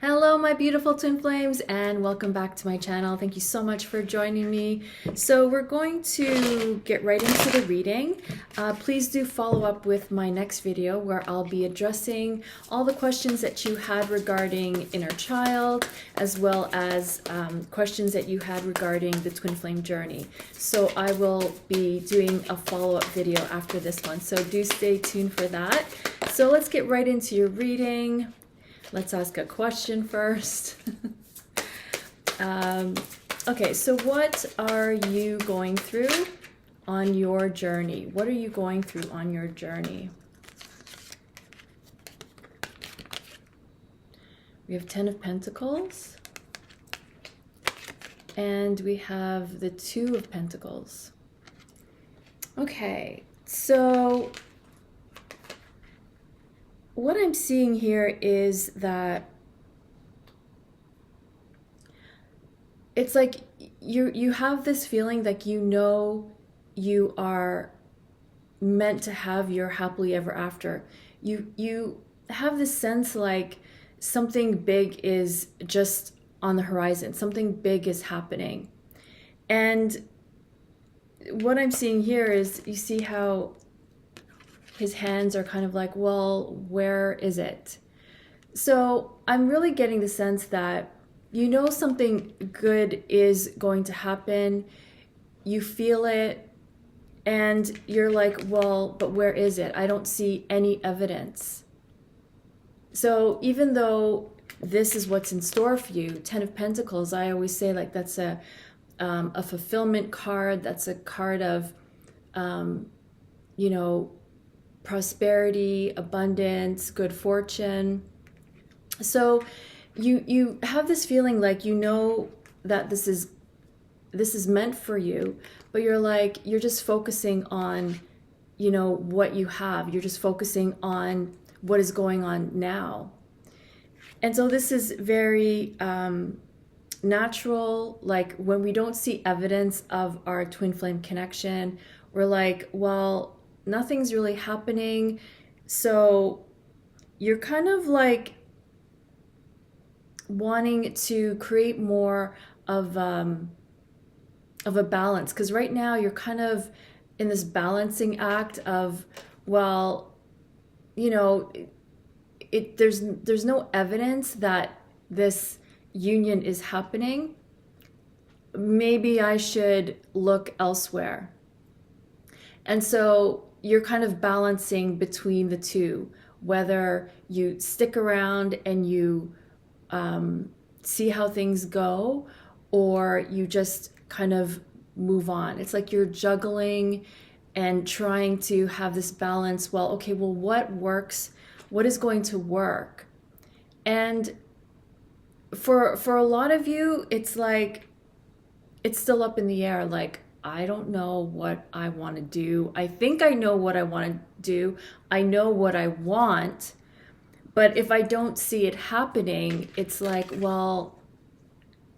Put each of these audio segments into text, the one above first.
Hello, my beautiful twin flames, and welcome back to my channel. Thank you so much for joining me. So we're going to get right into the reading. Please do follow up with my next video where I'll be addressing all the questions that you had regarding inner child, as well as questions that you had regarding the twin flame journey. So I will be doing a follow-up video after this one, so do stay tuned for that. So let's get right into your reading. Let's ask a question first. Okay, so what are you going through on your journey? What are you going through on your journey? We have 10 of Pentacles. And we have the 2 of Pentacles. Okay, so what I'm seeing here is that it's like you have this feeling like you are meant to have your happily ever after. You have this sense like something big is just on the horizon. Something big is happening. And what I'm seeing here is you see how his hands are kind of like, well, where is it? So I'm really getting the sense that you know something good is going to happen. You feel it and you're like, well, but where is it? I don't see any evidence. So even though this is what's in store for you, 10 of Pentacles, I always say like that's a fulfillment card. That's a card of, you know, prosperity, abundance, good fortune. So you have this feeling like you know that this is meant for you, but you're just focusing on, you know, what you have. You're just focusing on what is going on now. And so this is very natural. Like when we don't see evidence of our twin flame connection, we're like, well, nothing's really happening. So you're kind of like wanting to create more of a balance, because right now you're kind of in this balancing act of, well, you know, there's no evidence that this union is happening. Maybe I should look elsewhere. And so you're kind of balancing between the two, whether you stick around and you see how things go, or you just kind of move on. It's like you're juggling and trying to have this balance. Well, okay, well, what works? What is going to work? And for a lot of you, it's like it's still up in the air. Like, I don't know what I want to do. I think I know what I want to do. I know what I want. But if I don't see it happening, it's like, well,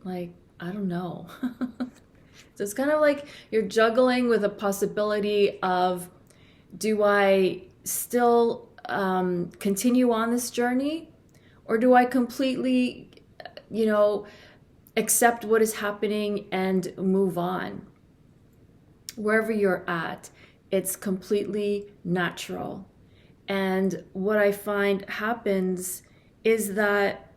like, I don't know. So it's kind of like you're juggling with a possibility of, do I still continue on this journey? Or do I completely, you know, accept what is happening and move on? Wherever you're at, it's completely natural. And what I find happens is that,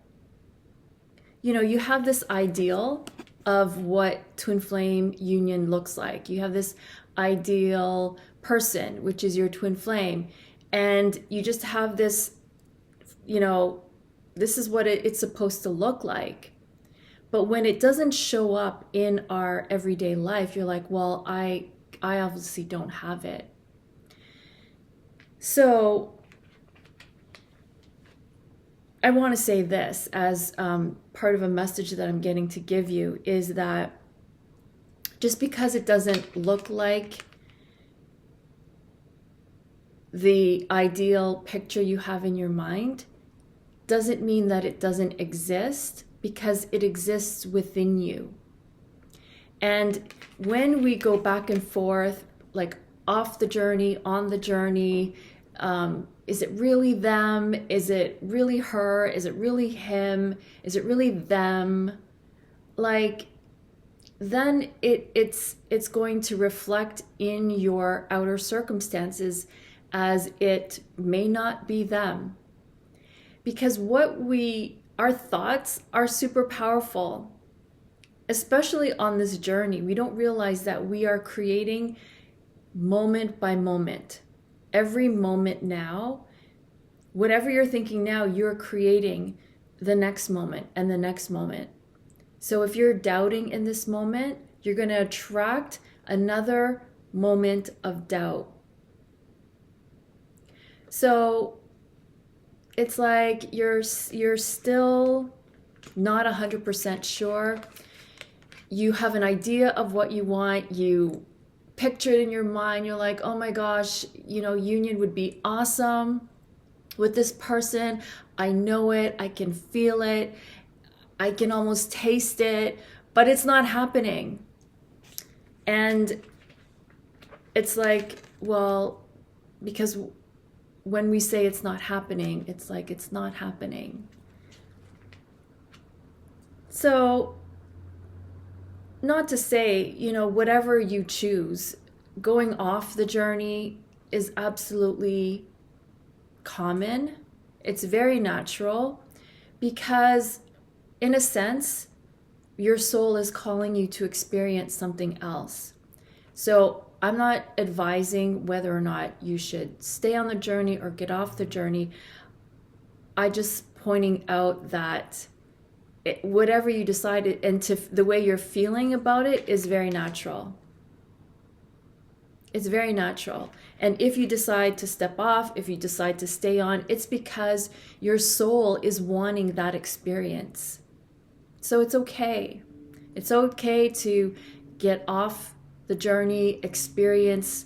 you know, you have this ideal of what twin flame union looks like. You have this ideal person, which is your twin flame. And you just have this, you know, this is what it's supposed to look like. But when it doesn't show up in our everyday life, you're like, well, I obviously don't have it. So I want to say this as part of a message that I'm getting to give you, is that just because it doesn't look like the ideal picture you have in your mind doesn't mean that it doesn't exist, because it exists within you. And when we go back and forth, like off the journey, on the journey, is it really them? Is it really her? Is it really him? Is it really them? Like, then it's going to reflect in your outer circumstances as it may not be them. Because our thoughts are super powerful, especially on this journey. We don't realize that we are creating moment by moment. Every moment now, whatever you're thinking now, you're creating the next moment and the next moment. So if you're doubting in this moment, you're going to attract another moment of doubt. So it's like you're still not 100% sure. You have an idea of what you want. You picture it in your mind. You're like, oh my gosh, union would be awesome with this person. I know it. I can feel it. I can almost taste it, but it's not happening. And it's like, well, because when we say it's not happening, it's like it's not happening. So, not to say, whatever you choose, going off the journey is absolutely common. It's very natural because, in a sense, your soul is calling you to experience something else. So I'm not advising whether or not you should stay on the journey or get off the journey. I just pointing out that whatever you decided and the way you're feeling about it is very natural. It's very natural. And if you decide to step off, if you decide to stay on, it's because your soul is wanting that experience. So it's okay. It's okay to get off the journey, experience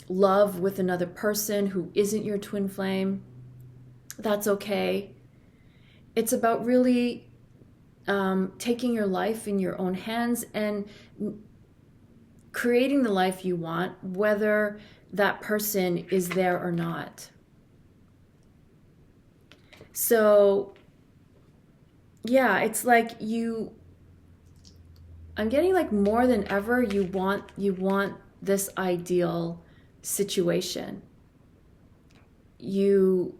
love with another person who isn't your twin flame. That's okay. It's about really taking your life in your own hands and creating the life you want, whether that person is there or not. So, yeah, it's like I'm getting like more than ever, you want this ideal situation. You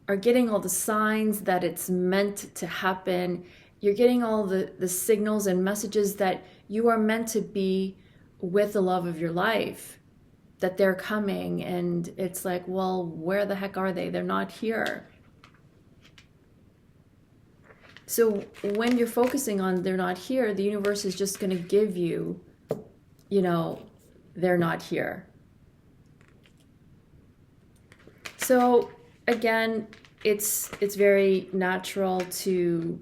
are getting all the signs that it's meant to happen. You're getting all the signals and messages that you are meant to be with the love of your life, that they're coming. And it's like, well, where the heck are they? They're not here. So when you're focusing on they're not here, the universe is just going to give you, they're not here. So again, it's very natural to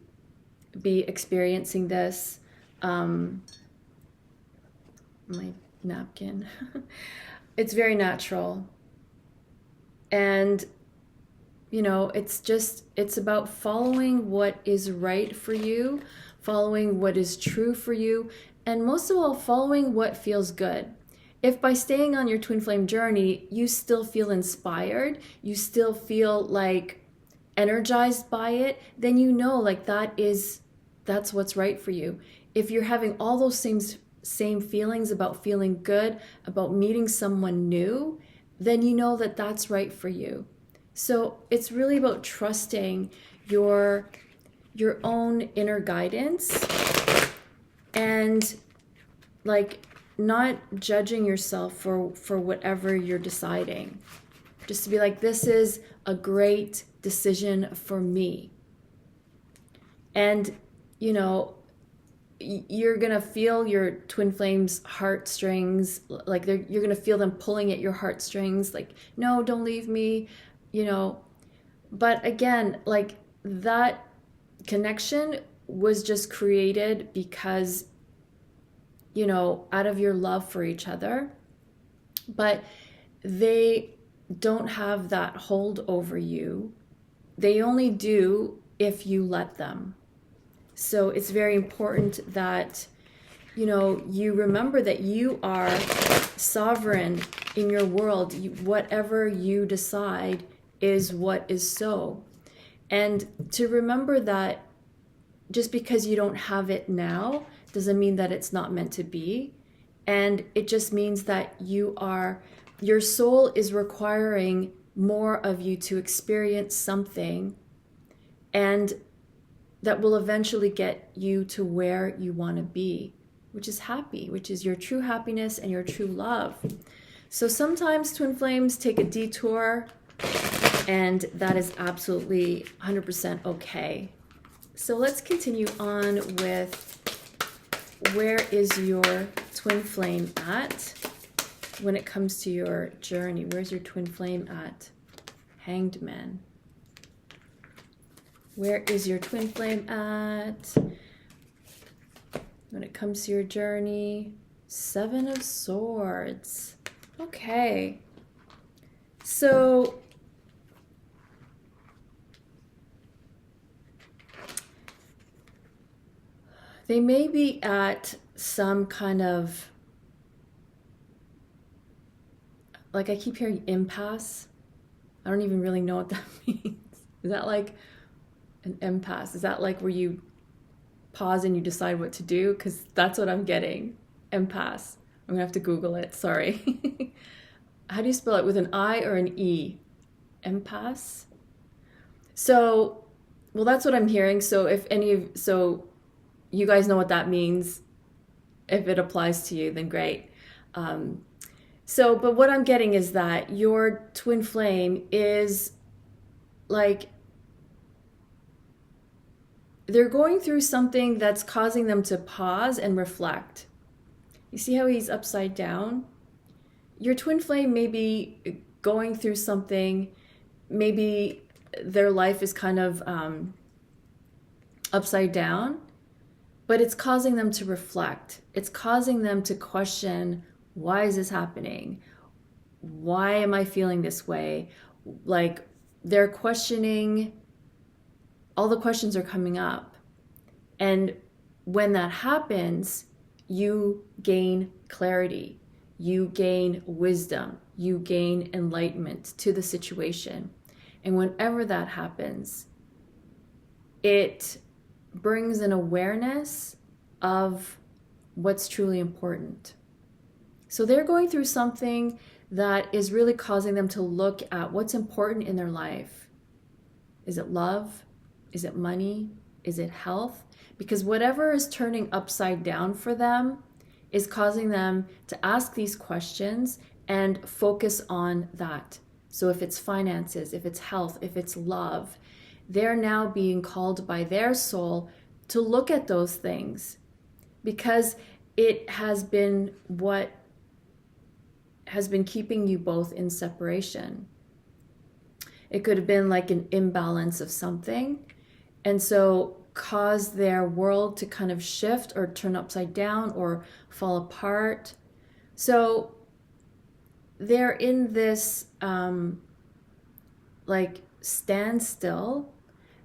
be experiencing this. My napkin. It's very natural. And it's about following what is right for you, following what is true for you, and most of all, following what feels good. If by staying on your twin flame journey, you still feel inspired, you still feel like energized by it, then that's what's right for you. If you're having all those same feelings about feeling good, about meeting someone new, then that's right for you. So it's really about trusting your own inner guidance and like not judging yourself for whatever you're deciding. Just to be like, this is a great decision for me. And, you're going to feel your twin flames heartstrings, like you're going to feel them pulling at your heartstrings, like, no, don't leave me. But again, like that connection was just created because, out of your love for each other, but they don't have that hold over you. They only do if you let them. So it's very important that you remember that you are sovereign in your world. Whatever you decide is what is so. And to remember that just because you don't have it now doesn't mean that it's not meant to be. And it just means that your soul is requiring more of you to experience something, and that will eventually get you to where you want to be, which is happy, which is your true happiness and your true love. So sometimes twin flames take a detour, and that is absolutely 100% okay. So let's continue on with, where is your twin flame at when it comes to your journey? Where's your twin flame at? Hanged Man. Where is your twin flame at when it comes to your journey? Seven of Swords. Okay. So they may be at some kind of, like, I keep hearing impasse. I don't even really know what that means. Is that like an impasse? Is that like where you pause and you decide what to do? Because that's what I'm getting. Impasse. I'm gonna have to Google it. Sorry. How do you spell it? With an I or an E? Impasse? So, well, that's what I'm hearing. So so you guys know what that means. If it applies to you, then great. But what I'm getting is that your twin flame is like, they're going through something that's causing them to pause and reflect. You see how he's upside down? Your twin flame may be going through something, maybe their life is kind of upside down, but it's causing them to reflect. It's causing them to question, why is this happening? Why am I feeling this way? Like, they're questioning, all the questions are coming up. And when that happens, you gain clarity, you gain wisdom, you gain enlightenment to the situation. And whenever that happens, it brings an awareness of what's truly important. So they're going through something that is really causing them to look at what's important in their life. Is it love? Is it money? Is it health? Because whatever is turning upside down for them is causing them to ask these questions and focus on that. So if it's finances, if it's health, if it's love, they're now being called by their soul to look at those things, because it has been what has been keeping you both in separation. It could have been like an imbalance of something, and so caused their world to kind of shift or turn upside down or fall apart. So they're in this like standstill,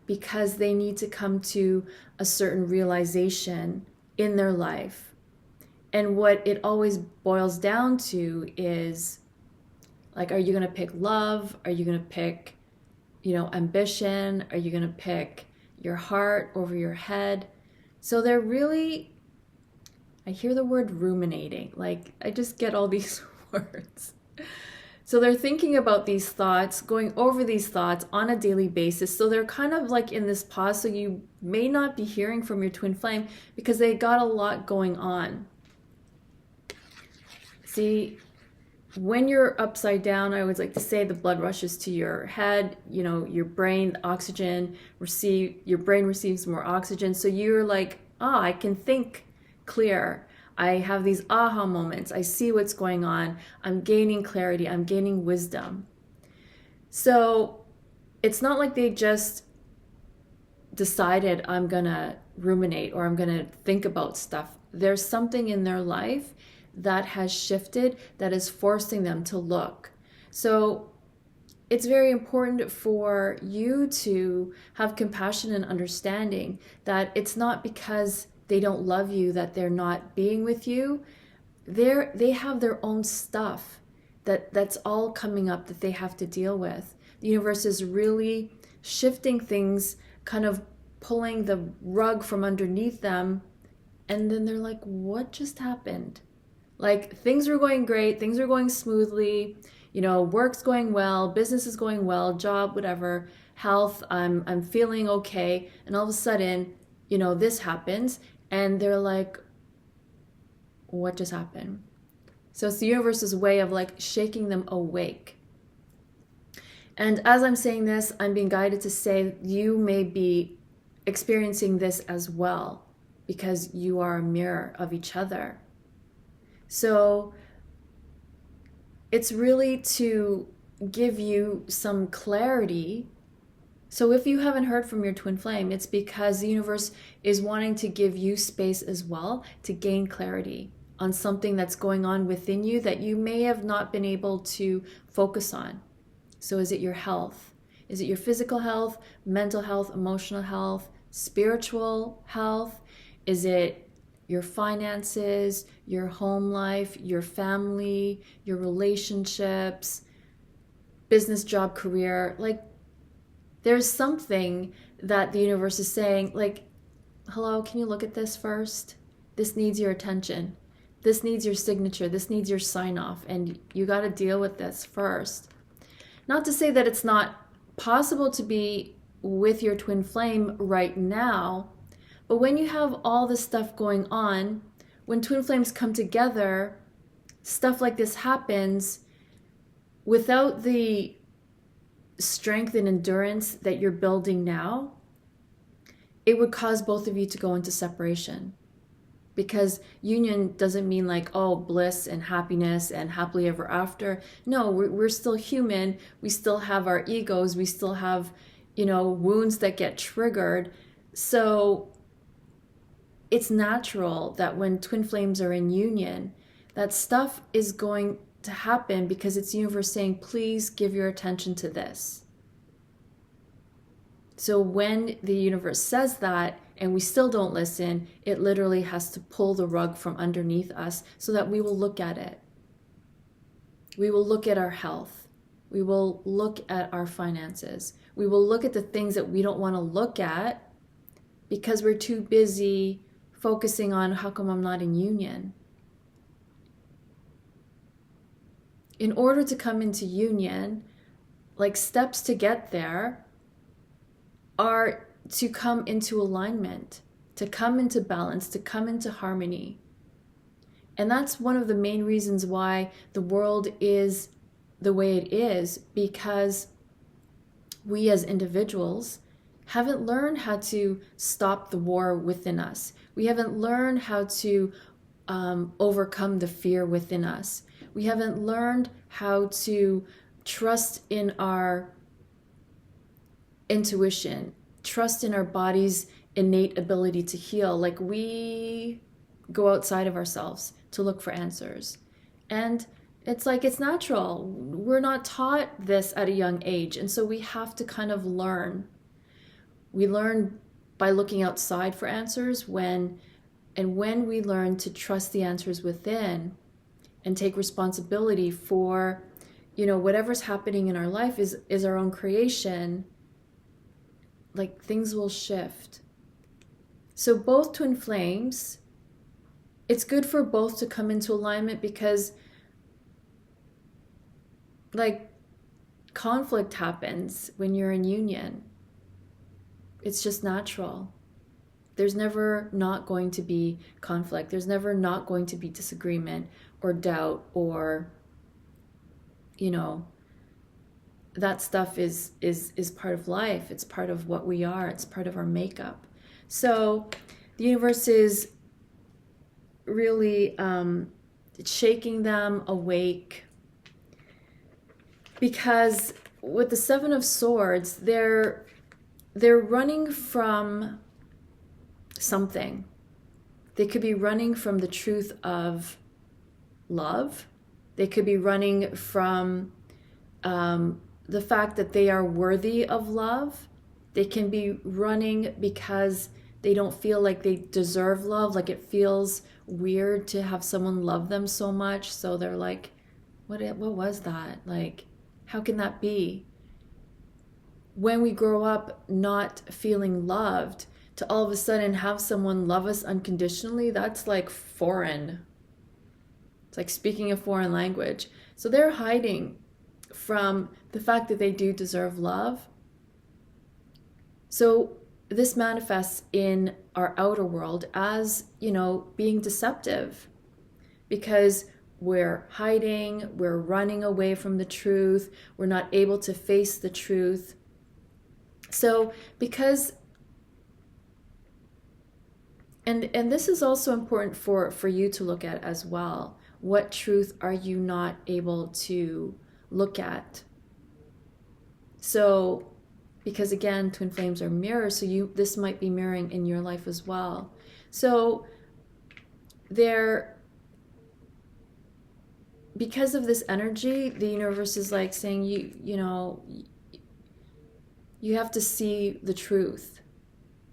because they need to come to a certain realization in their life. And what it always boils down to is, like, are you going to pick love? Are you going to pick, ambition? Are you going to pick your heart over your head? So they're really, I hear the word ruminating. Like, I just get all these words. So they're thinking about these thoughts, going over these thoughts on a daily basis. So they're kind of like in this pause. So you may not be hearing from your twin flame because they got a lot going on. See, when you're upside down, I always like to say the blood rushes to your head, your brain, your brain receives more oxygen. So you're like, I can think clear. I have these aha moments. I see what's going on. I'm gaining clarity. I'm gaining wisdom. So it's not like they just decided, I'm going to ruminate or I'm going to think about stuff. There's something in their life that has shifted, that is forcing them to look. So it's very important for you to have compassion and understanding that it's not because they don't love you, that they're not being with you, they have their own stuff that's all coming up that they have to deal with. The universe is really shifting things, kind of pulling the rug from underneath them, and then they're like, what just happened? Like, things were going great, things were going smoothly, work's going well, business is going well, job, whatever, health, I'm feeling okay, and all of a sudden, this happens, and they're like, what just happened? So it's the universe's way of like shaking them awake. And as I'm saying this, I'm being guided to say you may be experiencing this as well, because you are a mirror of each other. So it's really to give you some clarity. So if you haven't heard from your twin flame, it's because the universe is wanting to give you space as well to gain clarity on something that's going on within you that you may have not been able to focus on. So is it your health? Is it your physical health, mental health, emotional health, spiritual health? Is it your finances, your home life, your family, your relationships, business, job, career? Like, there's something that the universe is saying, like, hello, can you look at this first? This needs your attention. This needs your signature. This needs your sign off. And you got to deal with this first. Not to say that it's not possible to be with your twin flame right now, but when you have all this stuff going on, when twin flames come together, stuff like this happens without the strength and endurance that you're building now. It would cause both of you to go into separation. Because union doesn't mean like, oh, bliss and happiness and happily ever after. No, we're still human. We still have our egos. We still have, wounds that get triggered. So it's natural that when twin flames are in union, that stuff is going to happen because it's the universe saying, please give your attention to this. So when the universe says that, and we still don't listen, it literally has to pull the rug from underneath us so that we will look at it. We will look at our health. We will look at our finances. We will look at the things that we don't want to look at because we're too busy focusing on how come I'm not in union. In order to come into union, like steps to get there are to come into alignment, to come into balance, to come into harmony. And that's one of the main reasons why the world is the way it is, because we as individuals haven't learned how to stop the war within us. We haven't learned how to overcome the fear within us. We haven't learned how to trust in our intuition, trust in our body's innate ability to heal. Like, we go outside of ourselves to look for answers. And it's like, it's natural. We're not taught this at a young age. And so we have to kind of learn. We learn by looking outside for answers when we learn to trust the answers within and take responsibility for, whatever's happening in our life is our own creation, like, things will shift. So both twin flames, it's good for both to come into alignment because, like, conflict happens when you're in union. It's just natural. There's never not going to be conflict. There's never not going to be disagreement or doubt or, that stuff is part of life. It's part of what we are. It's part of our makeup. So the universe is really shaking them awake, because with the Seven of Swords, they're running from something. They could be running from the truth of love. They could be running from the fact that they are worthy of love. They can be running because They don't feel like they deserve love. Like it feels weird to have someone love them so much. So they're like, what was that? Like, how can that be? When we grow up not feeling loved, to all of a sudden have someone love us unconditionally, that's like foreign. It's like speaking a foreign language. So they're hiding from the fact that they do deserve love. So this manifests in our outer world as, being deceptive, because we're hiding, we're running away from the truth, we're not able to face the truth. So because, and this is also important for you to look at as well. What truth are you not able to look at? So, because again, twin flames are mirrors, so this might be mirroring in your life as well. So because of this energy, the universe is like saying, you have to see the truth.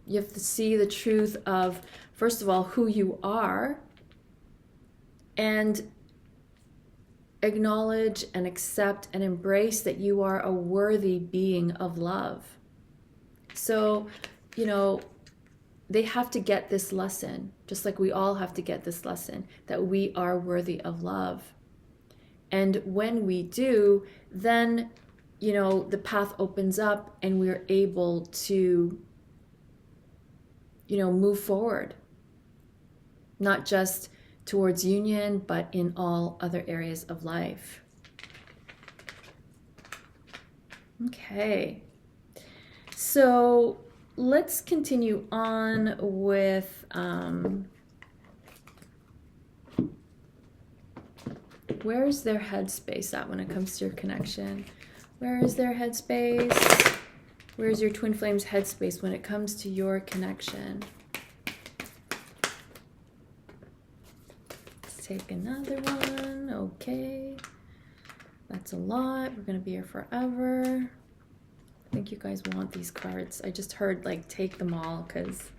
You have to see the truth of, first of all, who you are, and acknowledge and accept and embrace that you are a worthy being of love. So, they have to get this lesson, just like we all have to get this lesson, that we are worthy of love. And when we do, then, the path opens up and we're able to, move forward, not just towards union, but in all other areas of life. Okay, so let's continue on with where's their headspace at when it comes to your connection? Where is their headspace? Where's your twin flame's headspace when it comes to your connection? Take another one. Okay, that's a lot. We're gonna be here forever. I think you guys want these cards. I just heard like take them all, because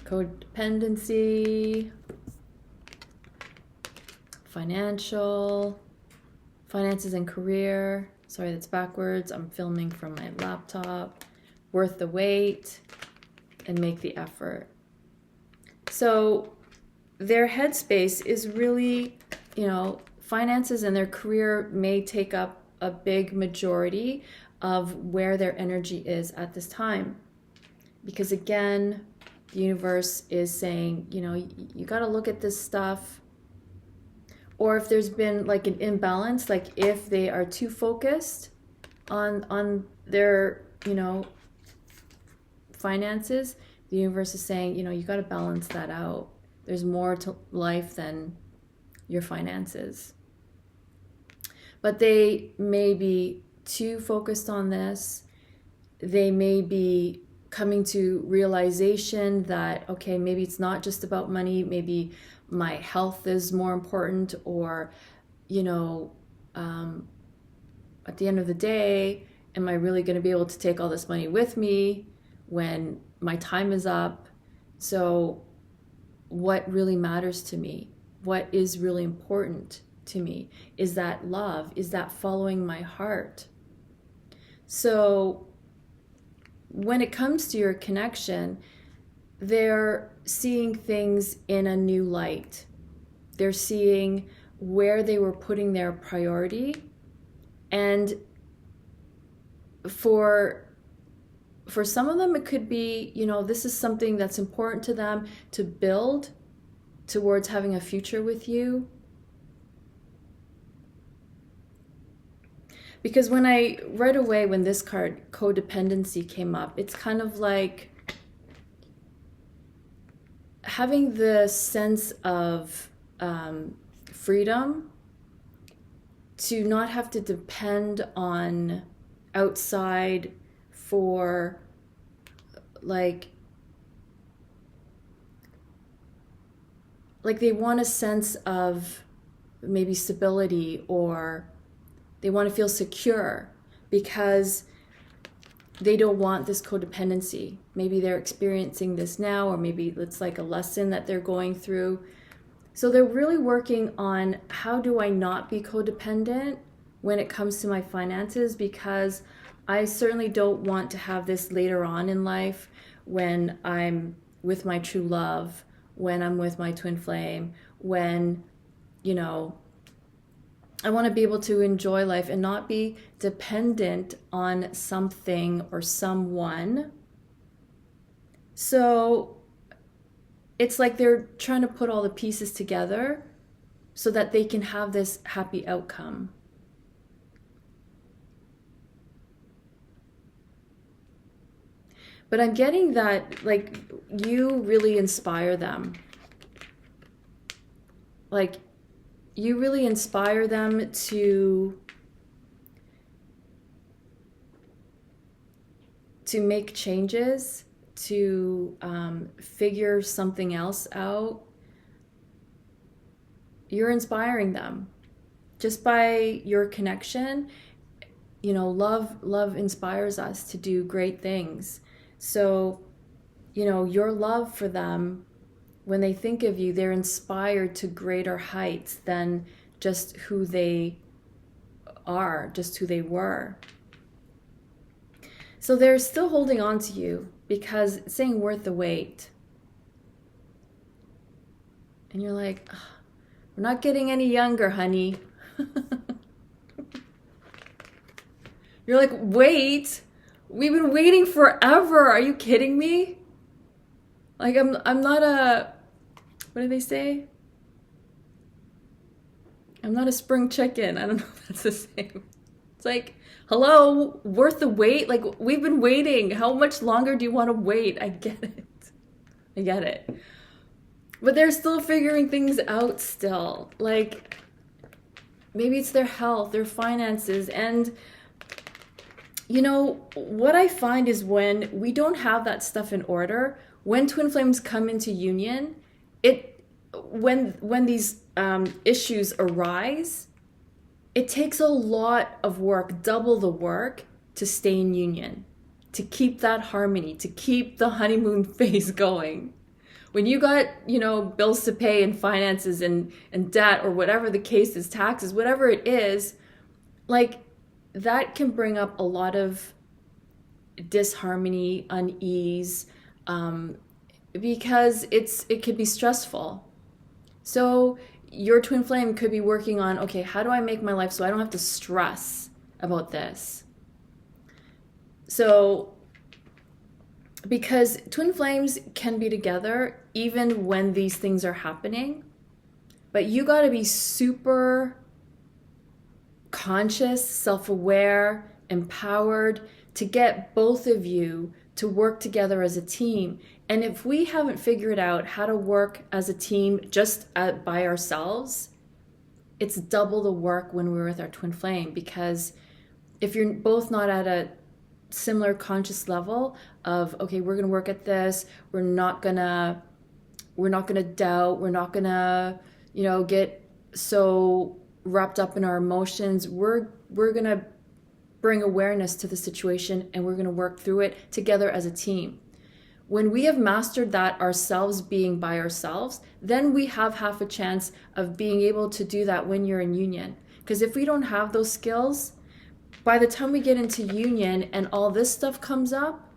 codependency, finances and career. Sorry, that's backwards. I'm filming from my laptop. Worth the wait and make the effort. So their headspace is really, finances and their career may take up a big majority of where their energy is at this time. Because again, the universe is saying, you got to look at this stuff. Or if there's been like an imbalance, like if they are too focused on their, finances, the universe is saying, you got to balance that out. There's more to life than your finances. But they may be too focused on this. They may be coming to realization that, okay, maybe it's not just about money. Maybe my health is more important, or, at the end of the day, am I really going to be able to take all this money with me when my time is up? So what really matters to me? What is really important to me? Is that love? Is that following my heart? So when it comes to your connection, they're seeing things in a new light. They're seeing where they were putting their priority. And for some of them, it could be, this is something that's important to them to build towards having a future with you. Because right away when this card, codependency, came up, it's kind of like having the sense of freedom to not have to depend on outside for like they want a sense of maybe stability, or they want to feel secure, because they don't want this codependency. Maybe they're experiencing this now, or maybe it's like a lesson that they're going through. So they're really working on, how do I not be codependent when it comes to my finances? Because I certainly don't want to have this later on in life when I'm with my true love, when I'm with my twin flame, when, you know, I want to be able to enjoy life and not be dependent on something or someone. So it's like they're trying to put all the pieces together so that they can have this happy outcome. But I'm getting that, like, you really inspire them. Like, you really inspire them to make changes, to figure something else out. You're inspiring them just by your connection. You know, love inspires us to do great things. So, you know, your love for them, when they think of you, they're inspired to greater heights than just who they are, just who they were. So they're still holding on to you because it's saying worth the wait. And you're like, oh, we're not getting any younger, honey. You're like, wait, we've been waiting forever. Are you kidding me? Like, I'm not a, what do they say? I'm not a spring chicken. I don't know if that's the same. It's like, hello, worth the wait? Like, we've been waiting. How much longer do you want to wait? I get it. I get it. But they're still figuring things out still. Like, maybe it's their health, their finances. And, you know, what I find is when we don't have that stuff in order, when twin flames come into union, when these issues arise, it takes a lot of work, double the work, to stay in union, to keep that harmony, to keep the honeymoon phase going. When you got, you know, bills to pay and finances and debt or whatever the case is, taxes, whatever it is, like, that can bring up a lot of disharmony, unease, because it could be stressful. So your twin flame could be working on, okay, how do I make my life so I don't have to stress about this? So, because twin flames can be together even when these things are happening, but you got to be super conscious, self-aware, empowered to get both of you to work together as a team. And if we haven't figured out how to work as a team just by ourselves, it's double the work when we're with our twin flame. Because if you're both not at a similar conscious level of, okay, we're going to work at this, we're not going to doubt, we're not going to, you know, get so wrapped up in our emotions, we're going to bring awareness to the situation and we're going to work through it together as a team. When we have mastered that ourselves, being by ourselves, then we have half a chance of being able to do that when you're in union. Because if we don't have those skills, by the time we get into union and all this stuff comes up,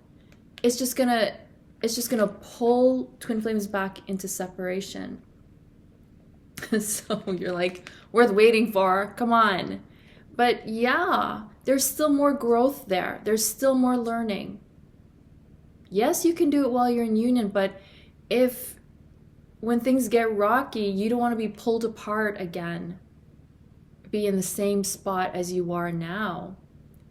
it's just gonna pull twin flames back into separation. So you're like, worth waiting for, come on. But yeah, there's still more growth there. There's still more learning. Yes, you can do it while you're in union, but when things get rocky, you don't want to be pulled apart again, be in the same spot as you are now.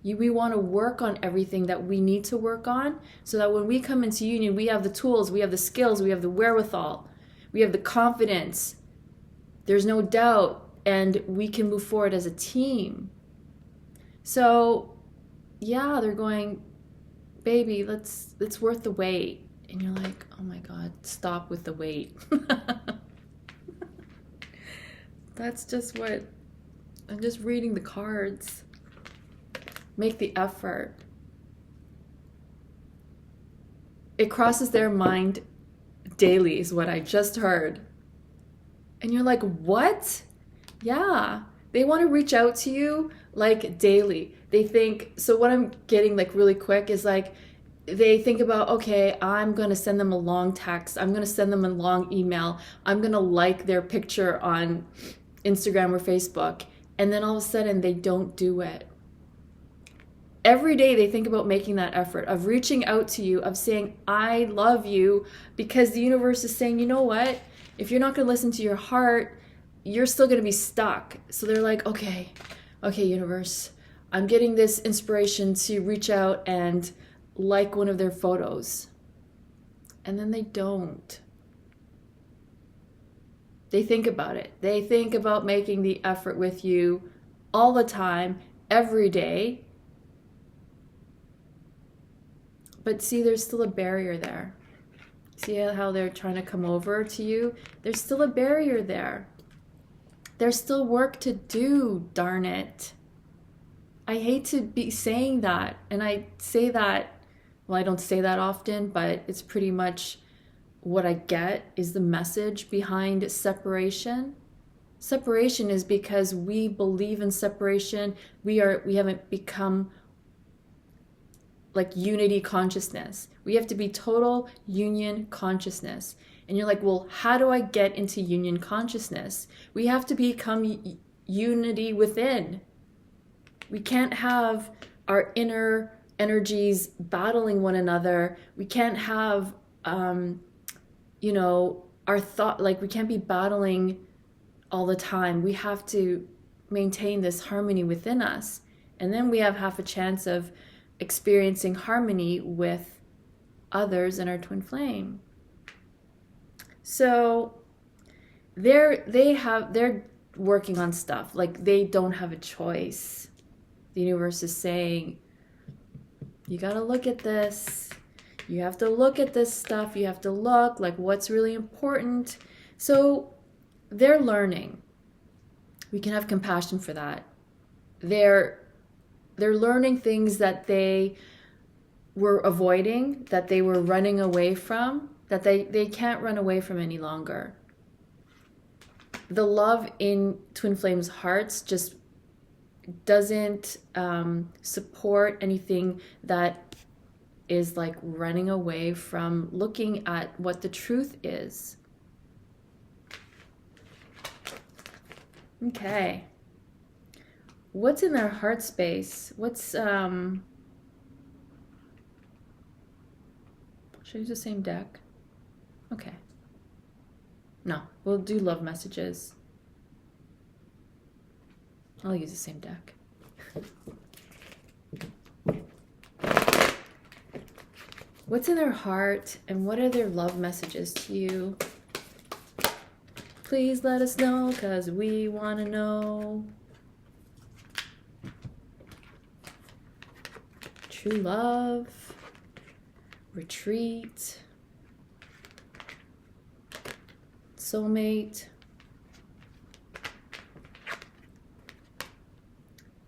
We want to work on everything that we need to work on so that when we come into union, we have the tools, we have the skills, we have the wherewithal, we have the confidence. There's no doubt, and we can move forward as a team. So, yeah, they're going, baby, it's worth the wait. And you're like, oh my God, stop with the wait. That's just what, I'm just reading the cards. Make the effort. it crosses their mind daily, is what I just heard. And you're like, what? Yeah. They want to reach out to you like daily. They think, so what I'm getting like really quick is like, they think about, okay, I'm going to send them a long text. I'm going to send them a long email. I'm going to like their picture on Instagram or Facebook. And then all of a sudden they don't do it. Every day they think about making that effort of reaching out to you, of saying, I love you, because the universe is saying, you know what? If you're not going to listen to your heart, you're still going to be stuck. So they're like, okay, universe, I'm getting this inspiration to reach out and like one of their photos. And then they don't. They think about it. They think about making the effort with you all the time, every day. But see, there's still a barrier there. See how they're trying to come over to you? There's still a barrier there. There's still work to do, darn it. I hate to be saying that. And I say that, well, I don't say that often, but it's pretty much what I get is the message behind separation. Separation is because we believe in separation. We haven't become like unity consciousness. We have to be total union consciousness. And you're like, well, how do I get into union consciousness? We have to become unity within. We can't have our inner energies battling one another. We can't have, our thought, like we can't be battling all the time. We have to maintain this harmony within us. And then we have half a chance of experiencing harmony with others in our twin flame. So they're working on stuff. Like they don't have a choice. The universe is saying, you got to look at this. You have to look at this stuff. You have to look like what's really important. So they're learning. We can have compassion for that. They're learning things that they were avoiding, that they were running away from, that they can't run away from any longer. The love in Twin Flame's hearts just doesn't support anything that is like running away from looking at what the truth is. Okay. What's in their heart space? Should I use the same deck? Okay. No, we'll do love messages. I'll use the same deck. What's in their heart and what are their love messages to you? Please let us know, because we want to know. True love, retreat, soulmate,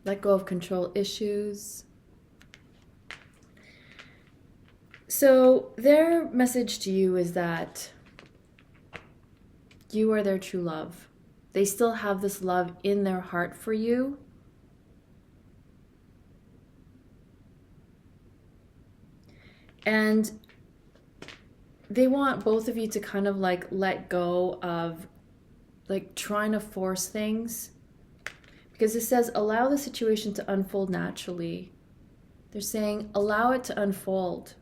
let go of control issues. So their message to you is that you are their true love. They still have this love in their heart for you. And they want both of you to kind of like let go of like trying to force things. Because it says, allow the situation to unfold naturally. They're saying, allow it to unfold.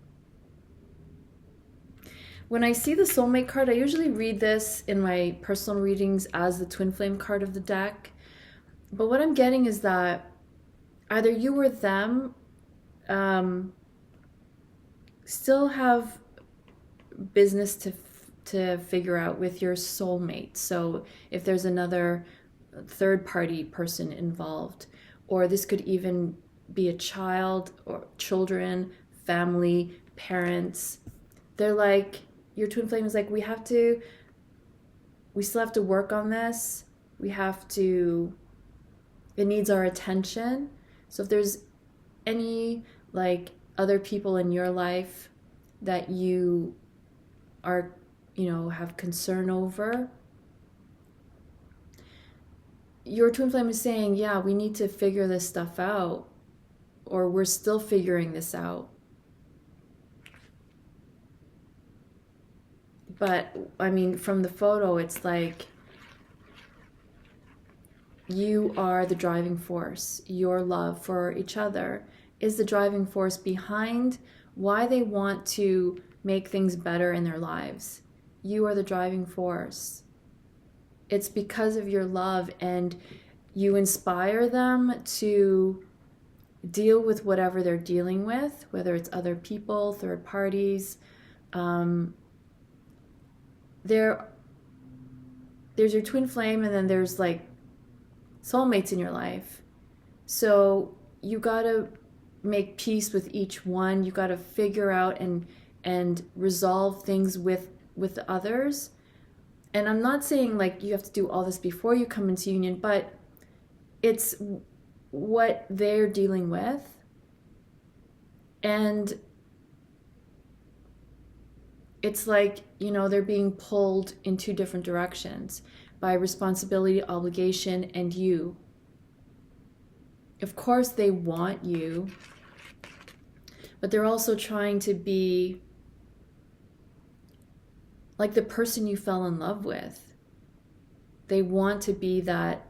When I see the soulmate card, I usually read this in my personal readings as the twin flame card of the deck. But what I'm getting is that either you or them still have business to figure out with your soulmate. So if there's another third party person involved, or this could even be a child or children, family, parents, they're like, your twin flame is like, we still have to work on this. It needs our attention. So if there's any like other people in your life that you are, have concern over. Your twin flame is saying, yeah, we need to figure this stuff out, or we're still figuring this out. But I mean, from the photo, it's like you are the driving force. Your love for each other is the driving force behind why they want to make things better in their lives. You are the driving force. It's because of your love, and you inspire them to deal with whatever they're dealing with, whether it's other people, third parties. There's your twin flame, and then there's like soulmates in your life. So you got to make peace with each one. You got to figure out and resolve things with others. And I'm not saying like you have to do all this before you come into union, but it's what they're dealing with. And it's like, they're being pulled in two different directions by responsibility, obligation, and you. Of course they want you, but they're also trying to be like the person you fell in love with. They want to be that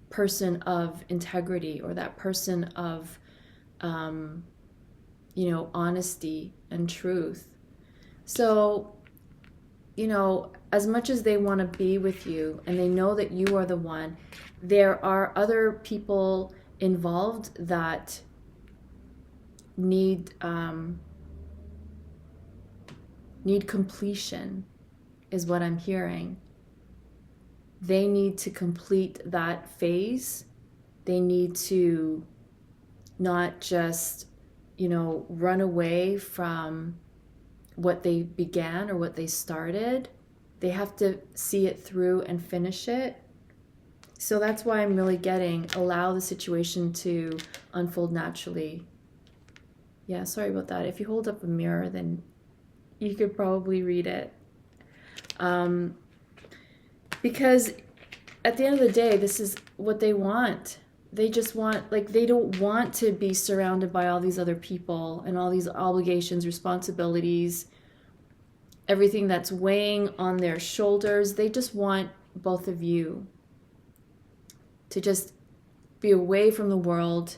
person of integrity, or that person of, honesty and truth. So, as much as they want to be with you and they know that you are the one, there are other people involved that need completion, is what I'm hearing. They need to complete that phase. They need to not just, run away from what they began or what they started. They have to see it through and finish it. So that's why I'm really getting, allow the situation to unfold naturally. Yeah, sorry about that. If you hold up a mirror, then you could probably read it. Because at the end of the day, this is what they want. They just want, they don't want to be surrounded by all these other people and all these obligations, responsibilities, everything that's weighing on their shoulders. They just want both of you to just be away from the world.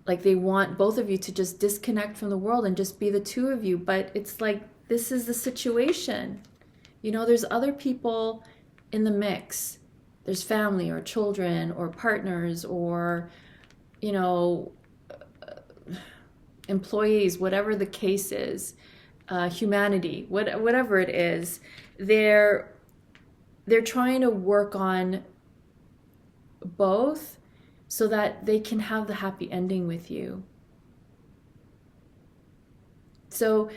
Like, they want both of you to just disconnect from the world and just be the two of you. But it's like, this is the situation. There's other people in the mix. There's family or children or partners or, employees, whatever the case is, humanity, whatever it is. They're trying to work on both so that they can have the happy ending with you. So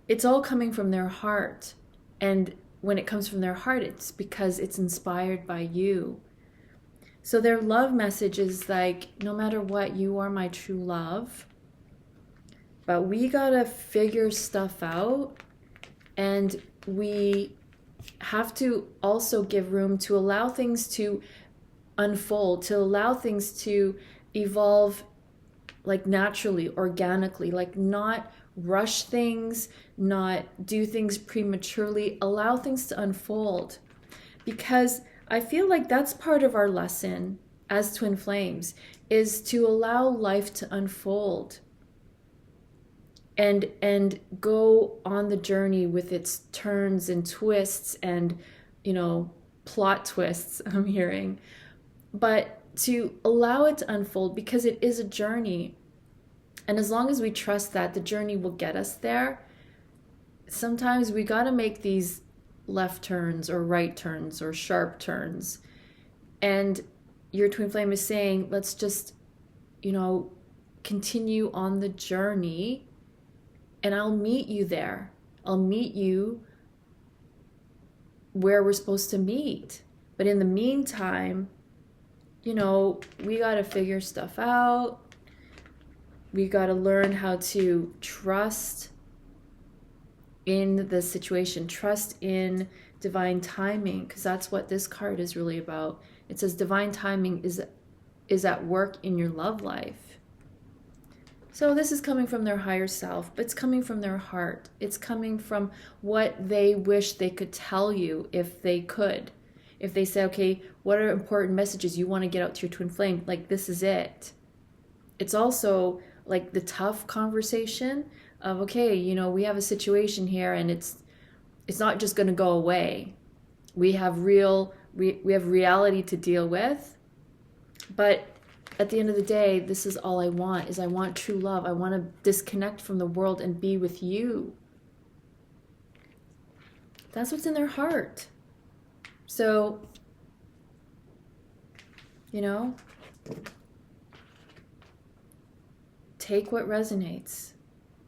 it's all coming from their heart. And when it comes from their heart, it's because it's inspired by you. So their love message is like, no matter what, you are my true love. But we gotta figure stuff out, and we have to also give room to allow things to unfold, to allow things to evolve like naturally, organically, like not rush things, not do things prematurely, allow things to unfold. Because I feel like that's part of our lesson as twin flames, is to allow life to unfold and go on the journey with its turns and twists and, plot twists I'm hearing. But to allow it to unfold, because it is a journey. And as long as we trust that the journey will get us there, sometimes we got to make these left turns or right turns or sharp turns. And your twin flame is saying, let's just, continue on the journey, and I'll meet you there. I'll meet you where we're supposed to meet. But in the meantime, we got to figure stuff out. We got to learn how to trust in the situation. Trust in divine timing, because that's what this card is really about. It says divine timing is at work in your love life. So this is coming from their higher self, but it's coming from their heart. It's coming from what they wish they could tell you if they could. If they say, okay, what are important messages you want to get out to your twin flame? Like, this is it. It's also like the tough conversation of, okay, you know, we have a situation here and it's not just going to go away. We have we have reality to deal with. But at the end of the day, this is all I want, is I want true love. I want to disconnect from the world and be with you. That's what's in their heart. So, you know, take what resonates.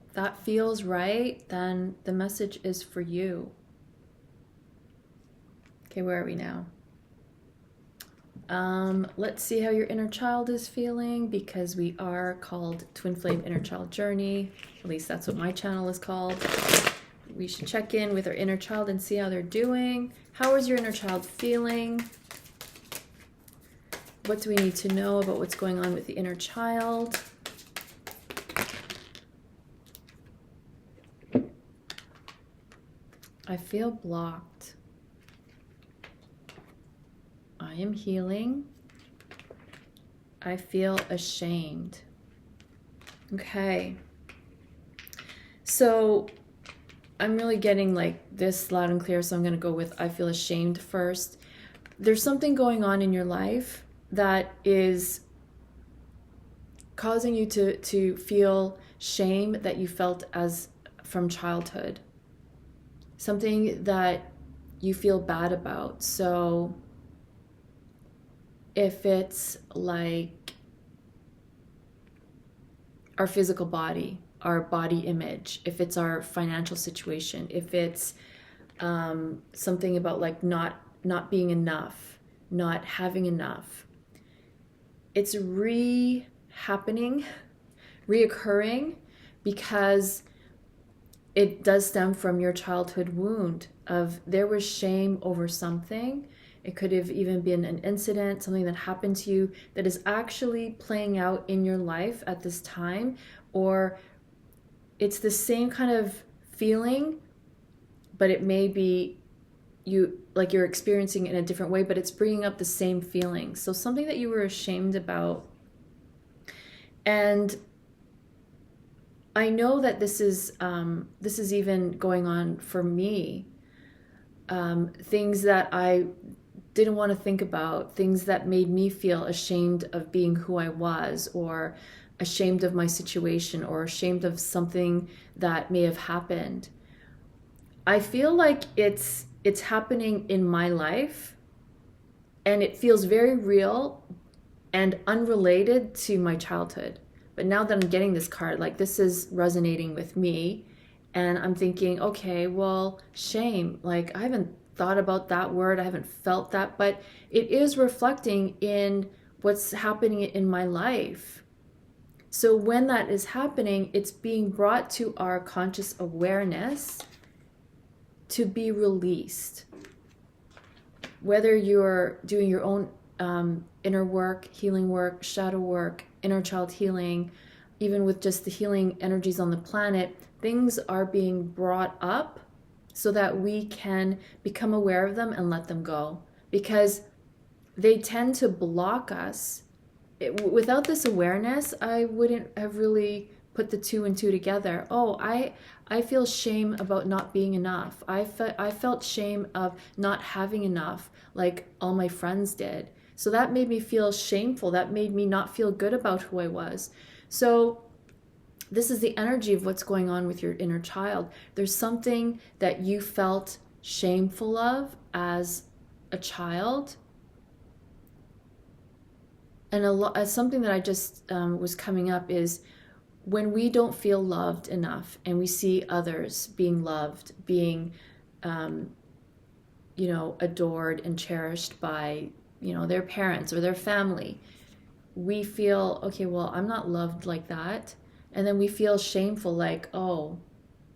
If that feels right, then the message is for you. Okay, where are we now? Let's see how your inner child is feeling, because we are called Twin Flame Inner Child Journey. At least that's what my channel is called. We should check in with our inner child and see how they're doing. How is your inner child feeling? What do we need to know about what's going on with the inner child? I feel blocked. I am healing. I feel ashamed. Okay. So I'm really getting like this loud and clear, so I'm going to go with I feel ashamed first. There's something going on in your life that is causing you to feel shame that you felt as from childhood. Something that you feel bad about. So if it's like our physical body, our body image, if it's our financial situation, if it's something about like not being enough, not having enough, it's reoccurring because it does stem from your childhood wound of there was shame over something. It could have even been an incident, something that happened to you that is actually playing out in your life at this time, or it's the same kind of feeling, but it may be you're experiencing it in a different way, but it's bringing up the same feeling. So something that you were ashamed about. And I know that this is even going on for me. Things that I didn't want to think about, things that made me feel ashamed of being who I was, or ashamed of my situation, or ashamed of something that may have happened. I feel like it's happening in my life, and it feels very real and unrelated to my childhood. But now that I'm getting this card, like this is resonating with me, and I'm thinking, okay, well, shame, like I haven't thought about that word, I haven't felt that, but it is reflecting in what's happening in my life. So when that is happening, it's being brought to our conscious awareness to be released. Whether you're doing your own inner work, healing work, shadow work, inner child healing, even with just the healing energies on the planet, things are being brought up so that we can become aware of them and let them go, because they tend to block us. Without this awareness, I wouldn't have really put the two and two together. Oh, I feel shame about not being enough. I felt shame of not having enough, like all my friends did. So that made me feel shameful. That made me not feel good about who I was. So this is the energy of what's going on with your inner child. There's something that you felt shameful of as a child. And something that I just was coming up is when we don't feel loved enough and we see others being loved, being, adored and cherished by, their parents or their family, we feel, okay, well, I'm not loved like that. And then we feel shameful, like, oh,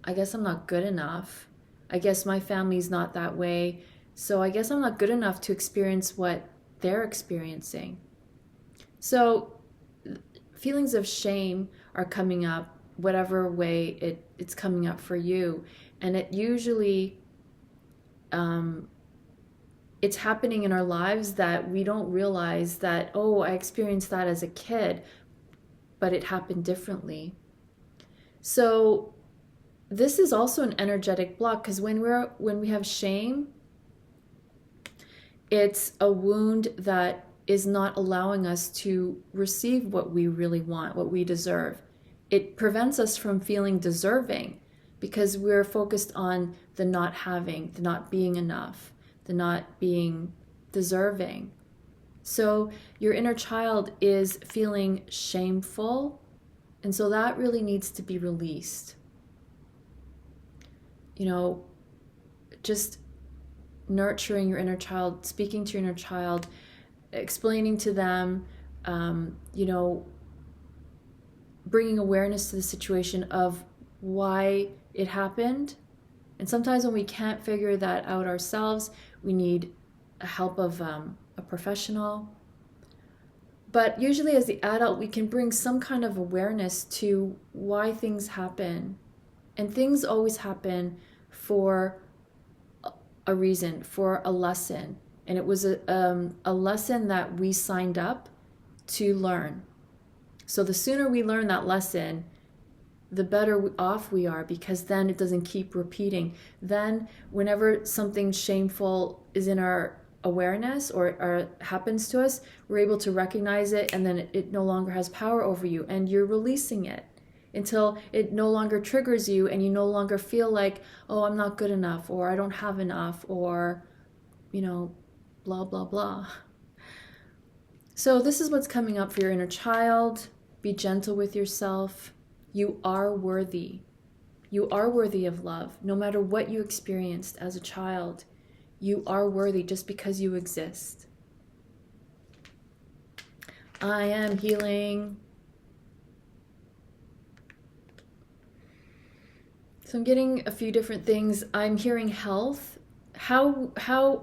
I guess I'm not good enough. I guess my family's not that way. So I guess I'm not good enough to experience what they're experiencing. So feelings of shame are coming up, whatever way it's coming up for you. And it usually, it's happening in our lives that we don't realize that, oh, I experienced that as a kid, but it happened differently. So this is also an energetic block, because when we have shame, it's a wound that is not allowing us to receive what we really want, what we deserve. It prevents us from feeling deserving because we're focused on the not having, the not being enough, the not being deserving. So your inner child is feeling shameful, and so that really needs to be released. Just nurturing your inner child, speaking to your inner child, explaining to them, bringing awareness to the situation of why it happened. And sometimes when we can't figure that out ourselves, we need a help of a professional. But usually as the adult, we can bring some kind of awareness to why things happen. And things always happen for a reason, for a lesson. And it was a lesson that we signed up to learn. So the sooner we learn that lesson, the better off we are, because then it doesn't keep repeating. Then whenever something shameful is in our awareness or happens to us, we're able to recognize it, and then it no longer has power over you, and you're releasing it until it no longer triggers you, and you no longer feel like, oh, I'm not good enough, or I don't have enough, or blah blah blah. So this is what's coming up for your inner child. Be gentle with yourself. You are worthy. You are worthy of love. No matter what you experienced as a child, you are worthy just because you exist. I am healing. So I'm getting a few different things. I'm hearing health. How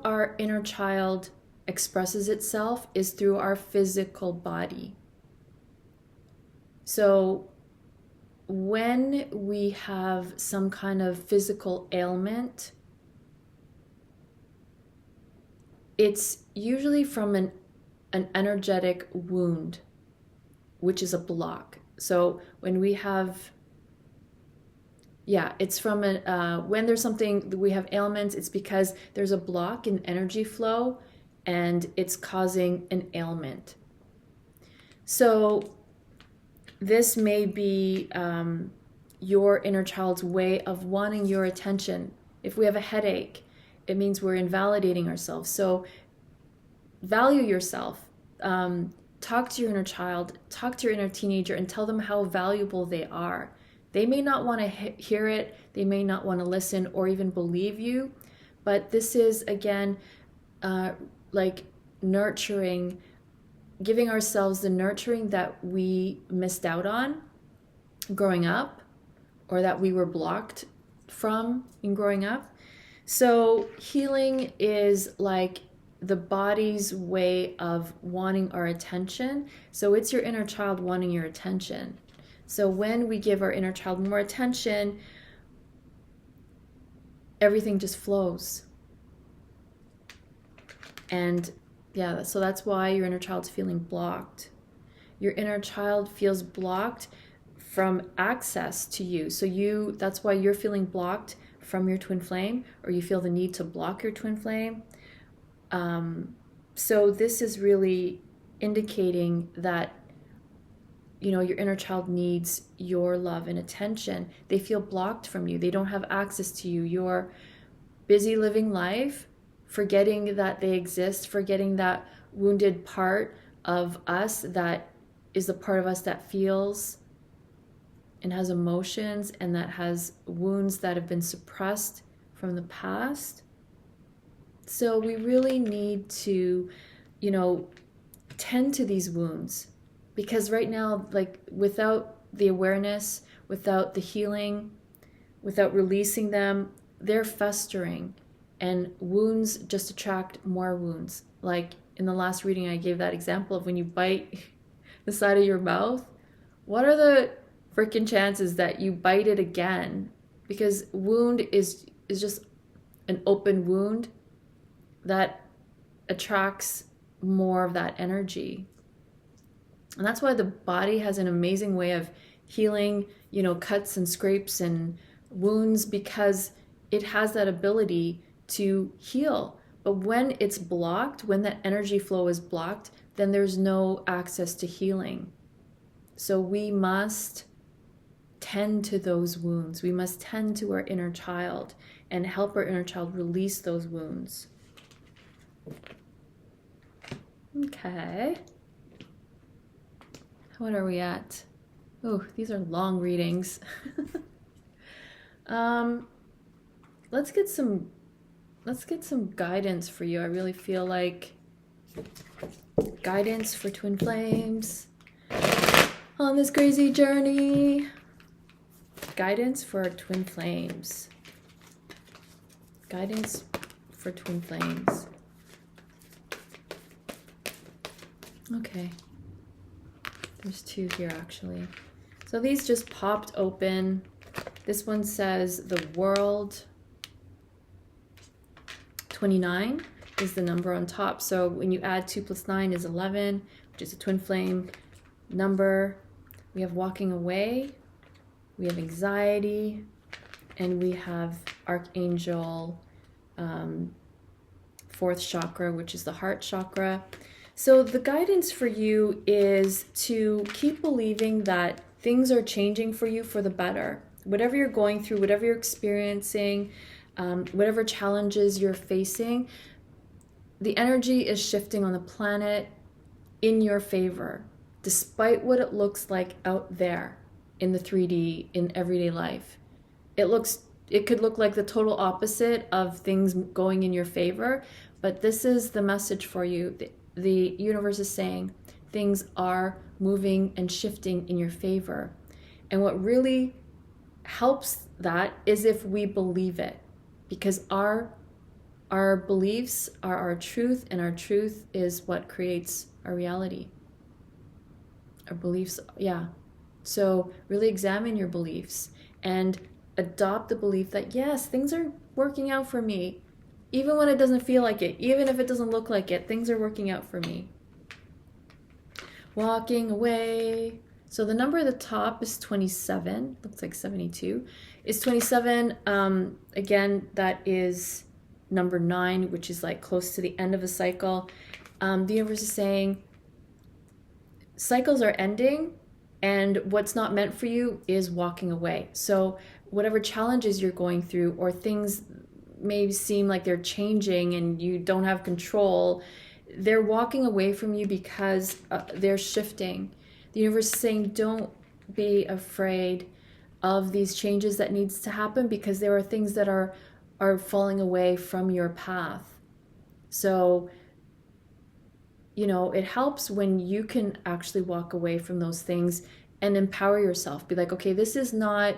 our inner child expresses itself is through our physical body. So when we have some kind of physical ailment, it's usually from an energetic wound, which is a block. So when we have, it's from when there's something, we have ailments, it's because there's a block in energy flow and it's causing an ailment. So this may be your inner child's way of wanting your attention. If we have a headache, it means we're invalidating ourselves. So value yourself. Talk to your inner child, talk to your inner teenager, and tell them how valuable they are. They may not want to hear it, they may not want to listen or even believe you, but this is, again, like nurturing, giving ourselves the nurturing that we missed out on growing up, or that we were blocked from in growing up. So healing is like the body's way of wanting our attention. So it's your inner child wanting your attention. So when we give our inner child more attention, everything just flows. And so that's why your inner child's feeling blocked. Your inner child feels blocked from access to you. So that's why you're feeling blocked from your twin flame, or you feel the need to block your twin flame. So this is really indicating that, your inner child needs your love and attention. They feel blocked from you. They don't have access to you. You're busy living life, forgetting that they exist, forgetting that wounded part of us that is the part of us that feels and has emotions and that has wounds that have been suppressed from the past. So we really need to, tend to these wounds, because right now, like, without the awareness, without the healing, without releasing them, they're festering, and wounds just attract more wounds. Like in the last reading, I gave that example of when you bite the side of your mouth. What are the freaking chances that you bite it again? Because wound is just an open wound that attracts more of that energy. And that's why the body has an amazing way of healing, cuts and scrapes and wounds, because it has that ability to heal. But when it's blocked, when that energy flow is blocked, then there's no access to healing. So we must tend to those wounds. We must tend to our inner child and help our inner child release those wounds. Okay. What are we at? Oh, these are long readings. Let's get some guidance for you. I really feel like guidance for twin flames on this crazy journey. Guidance for twin flames. Guidance for twin flames. Okay. There's two here actually. So these just popped open. This one says the world. 29 is the number on top. So when you add 2 plus 9 is 11, which is a twin flame number. We have walking away. We have anxiety. And we have Archangel 4th chakra, which is the heart chakra. So the guidance for you is to keep believing that things are changing for you for the better. Whatever you're going through, whatever you're experiencing, whatever challenges you're facing, the energy is shifting on the planet in your favor, despite what it looks like out there in the 3D, in everyday life. It could look like the total opposite of things going in your favor, but this is the message for you. The universe is saying things are moving and shifting in your favor. And what really helps that is if we believe it, because our beliefs are our truth, and our truth is what creates our reality. Our beliefs, yeah. So really examine your beliefs and adopt the belief that yes, things are working out for me. Even when it doesn't feel like it, even if it doesn't look like it, things are working out for me. Walking away. So the number at the top is 27. Looks like 72. Is 27. Again, that is number 9, which is like close to the end of a cycle. The universe is saying cycles are ending, and what's not meant for you is walking away. So whatever challenges you're going through, or things may seem like they're changing and you don't have control, they're walking away from you because they're shifting. The universe is saying don't be afraid of these changes that needs to happen, because there are things that are falling away from your path. So, it helps when you can actually walk away from those things and empower yourself. Be like, okay, this is not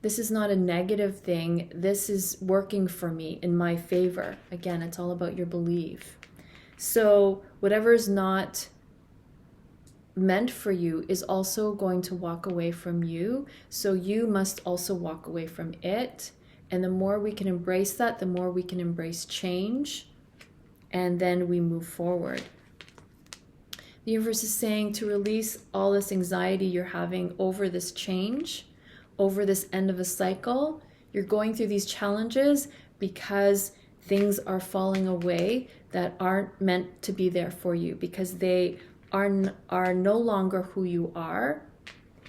a negative thing. This is working for me in my favor. Again, it's all about your belief. So whatever is not meant for you is also going to walk away from you. So you must also walk away from it. And the more we can embrace that, the more we can embrace change. And then we move forward. The universe is saying to release all this anxiety you're having over this change, over this end of a cycle. You're going through these challenges because things are falling away that aren't meant to be there for you, because they are no longer who you are.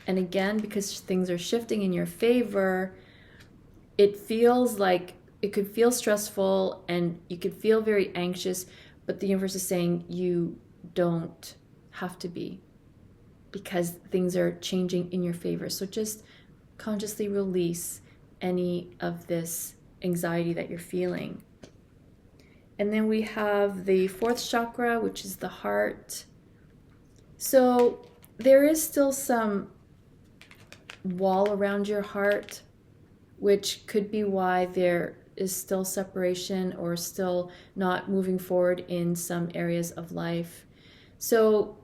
And again, because things are shifting in your favor, it feels like it could feel stressful and you could feel very anxious, but the universe is saying you don't have to be, because things are changing in your favor. So just consciously release any of this anxiety that you're feeling. And then we have the 4th chakra, which is the heart. So there is still some wall around your heart, which could be why there is still separation or still not moving forward in some areas of life. So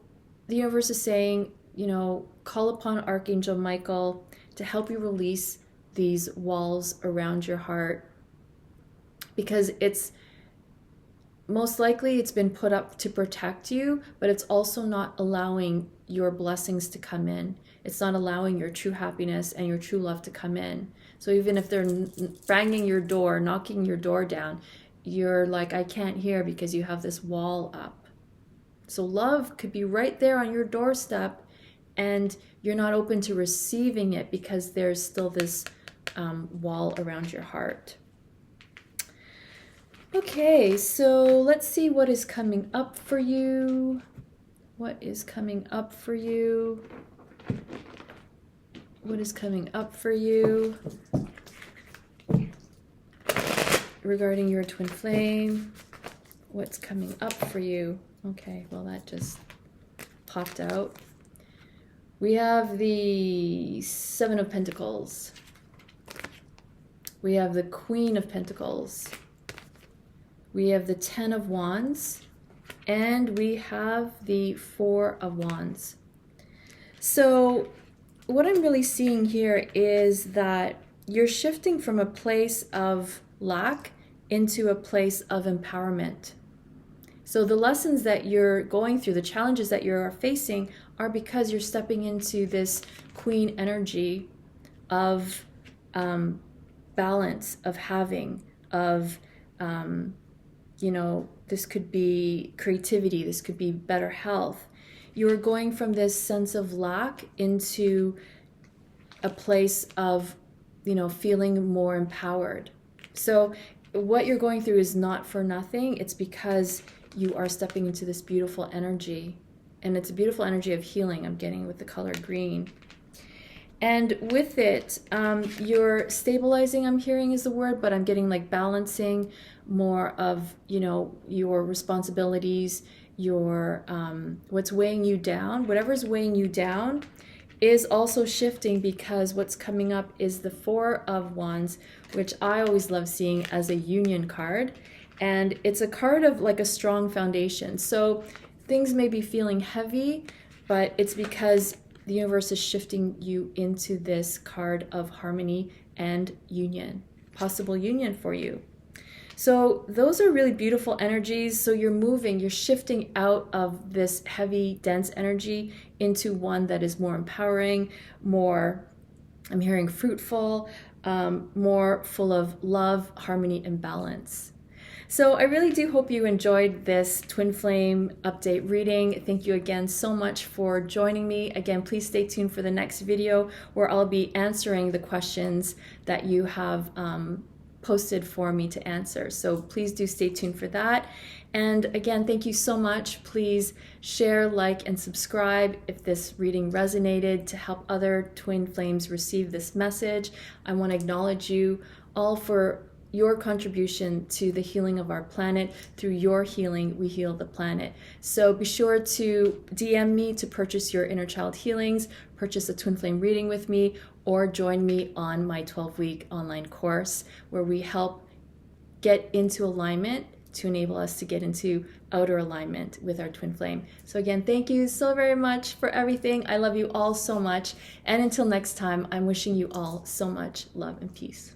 the universe is saying, you know, call upon Archangel Michael to help you release these walls around your heart, because it's most likely it's been put up to protect you, but it's also not allowing your blessings to come in. It's not allowing your true happiness and your true love to come in. So even if they're banging your door, knocking your door down, you're like, I can't hear because you have this wall up. So love could be right there on your doorstep, and you're not open to receiving it because there's still this wall around your heart. Okay, so let's see what is coming up for you. What is coming up for you? What is coming up for you regarding your twin flame? What's coming up for you? Okay, well, that just popped out. We have the Seven of Pentacles. We have the Queen of Pentacles. We have the Ten of Wands. And we have the Four of Wands. So what I'm really seeing here is that you're shifting from a place of lack into a place of empowerment. So the lessons that you're going through, the challenges that you're facing, are because you're stepping into this queen energy of balance, of having, of, you know, this could be creativity, this could be better health. You're going from this sense of lack into a place of, you know, feeling more empowered. So what you're going through is not for nothing. It's because you are stepping into this beautiful energy. And it's a beautiful energy of healing I'm getting with the color green. And with it, you're stabilizing, I'm hearing is the word, but I'm getting like balancing more of, you know, your responsibilities, your what's weighing you down. Whatever's weighing you down is also shifting, because what's coming up is the Four of Wands, which I always love seeing as a union card. And it's a card of like a strong foundation. So things may be feeling heavy, but it's because the universe is shifting you into this card of harmony and union, possible union for you. So those are really beautiful energies. So you're moving, you're shifting out of this heavy, dense energy into one that is more empowering, more, I'm hearing fruitful, more full of love, harmony, and balance. So I really do hope you enjoyed this twin flame update reading. Thank you again so much for joining me. Again, please stay tuned for the next video where I'll be answering the questions that you have posted for me to answer. So please do stay tuned for that. And again, thank you so much. Please share, like, and subscribe if this reading resonated to help other twin flames receive this message. I want to acknowledge you all for your contribution to the healing of our planet. Through your healing, we heal the planet. So be sure to DM me to purchase your Innerchild Healings, purchase a twin flame reading with me, or join me on my 12-week online course where we help get into alignment to enable us to get into outer alignment with our twin flame. So again, thank you so very much for everything. I love you all so much. And until next time, I'm wishing you all so much love and peace.